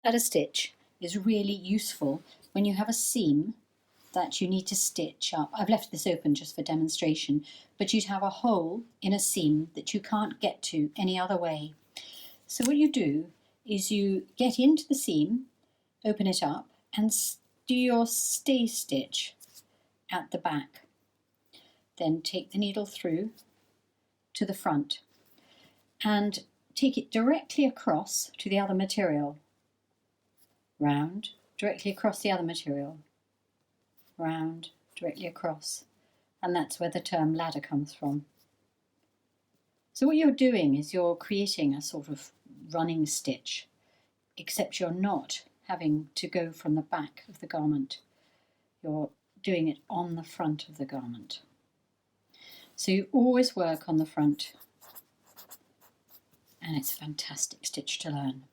Ladder stitch is really useful when you have a seam that you need to stitch up. I've left this open just for demonstration, but you'd have a hole in a seam that you can't get to any other way. So what you do is you get into the seam, open it up, and do your stay stitch at the back. Then take the needle through to the front and take it directly across to the other material. Round, directly across the other material. Round, directly across. And that's where the term ladder comes from. So what you're doing is you're creating a sort of running stitch, except you're not having to go from the back of the garment. You're doing it on the front of the garment. So you always work on the front, and it's a fantastic stitch to learn.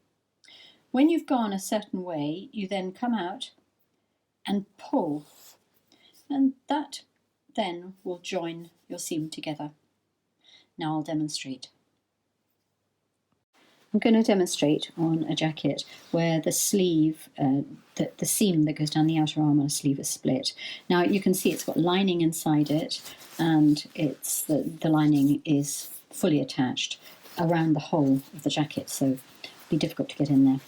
When you've gone a certain way, you then come out and pull, and that then will join your seam together. Now I'll demonstrate. I'm going to demonstrate on a jacket where the sleeve, the seam that goes down the outer arm on a sleeve is split. Now you can see it's got lining inside it, and it's the lining is fully attached around the whole of the jacket, so it'll be difficult to get in there.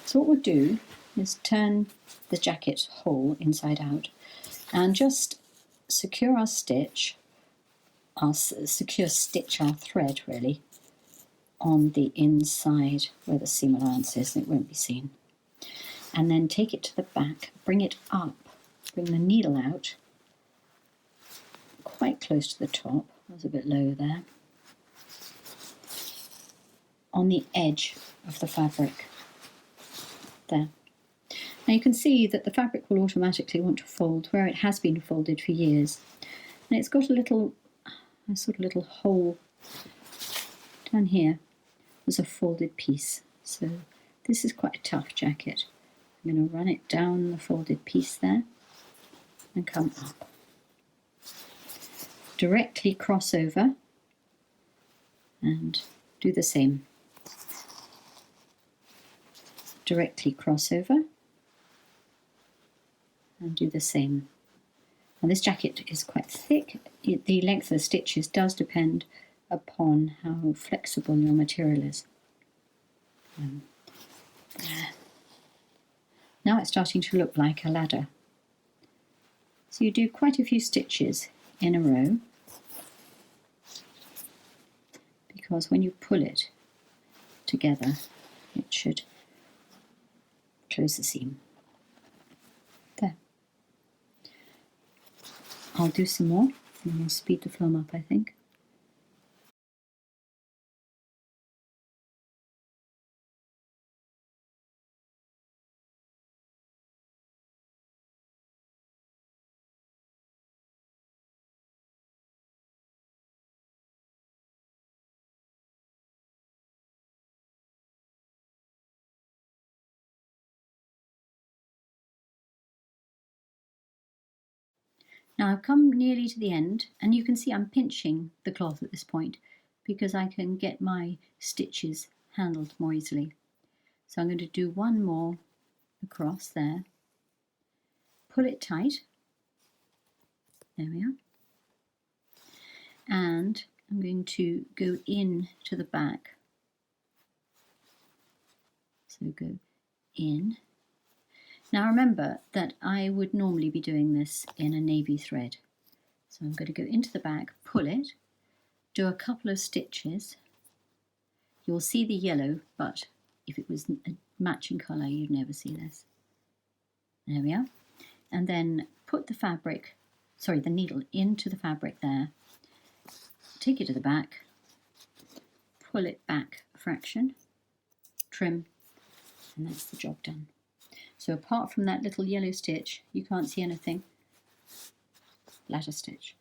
So what we'll do is turn the jacket whole inside out and just secure our stitch, our thread really, on the inside where the seam allowance is, and it won't be seen. And then take it to the back, bring it up, bring the needle out quite close to the top, I was a bit low there, on the edge of the fabric, there. Now you can see that the fabric will automatically want to fold where it has been folded for years. And it's got a sort of little hole down here. There's a folded piece. So this is quite a tough jacket. I'm going to run it down the folded piece there and come up. Directly cross over and do the same. Directly cross over and do the same. Now this jacket is quite thick. The length of the stitches does depend upon how flexible your material is. Now it's starting to look like a ladder. So you do quite a few stitches in a row, because when you pull it together it should close the seam. There. I'll do some more and we'll speed the film up, I think. Now I've come nearly to the end, and you can see I'm pinching the cloth at this point because I can get my stitches handled more easily. So I'm going to do one more across there, pull it tight, there we are, and I'm going to go in to the back. So go in. Now remember that I would normally be doing this in a navy thread. So I'm going to go into the back, pull it, do a couple of stitches. You'll see the yellow, but if it was a matching colour you'd never see this. There we are. And then put the needle into the fabric there, take it to the back, pull it back a fraction, trim, and that's the job done. So apart from that little yellow stitch, you can't see anything. Ladder stitch.